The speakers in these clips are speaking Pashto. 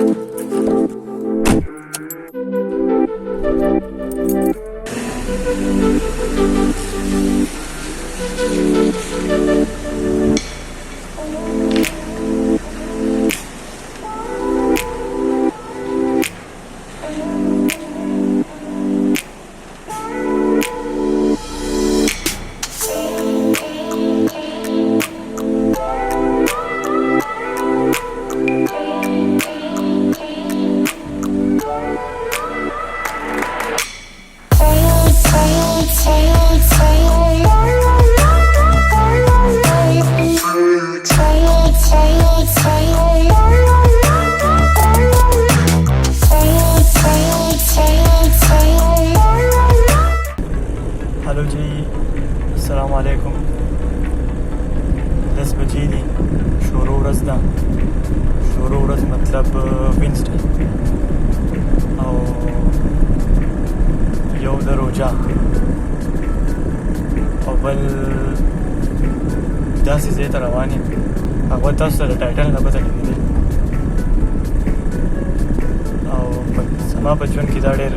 हेलो जी, अस्सलाम वालेकुम। 10 बजे दी शोरो ورځ ده. شروع ورځ مطلب وینسډے او یو د روژه او بل داسې ځای ته روان یم. هغه تاسو ته د ټایټل نه پته لګېدل او زما په ژوند کې دا ډېر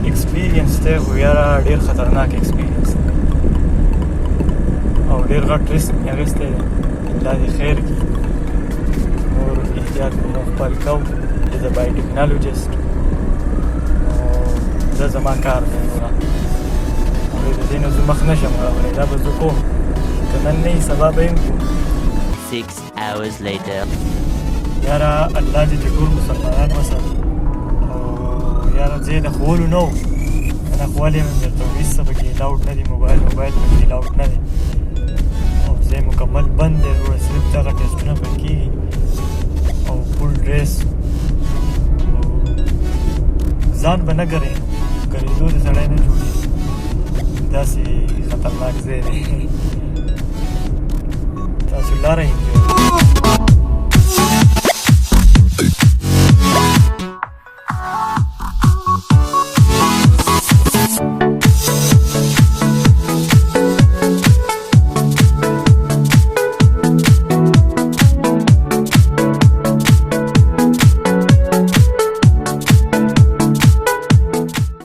ایکسپیرینس دی، خو یاره ډېر خطرناک ایکسپیرینس دی او ډېر غټ ریسک مې اخیستی دی. الله دې خیر کړي. نور احتیاط مو خپل کوو. زه بایوټیکنالوجسټ او دا زما کار دی. نوره د دې نه زه مخ نه شم راغلی. دا به زه کوم، که نن نه وي سبا به یم کوم. 6 hours later. یاره الله دې ټول مسلمانان وساتي. یاره ځای د ښوولو نه و، کنه ښولی یم درته هېڅ څه پکې الاوډ نه دي. موبایل پکې الاوډ نه دی او ځای مکمل بند دی. وروره صرف دغه ټسټونه پکې کېږي او فول ډریس. ځان به نه ګرې، ګرېدو د سړی نه جوړېږي. داسې خطرناک ځای دی. تاسو لاره انجوی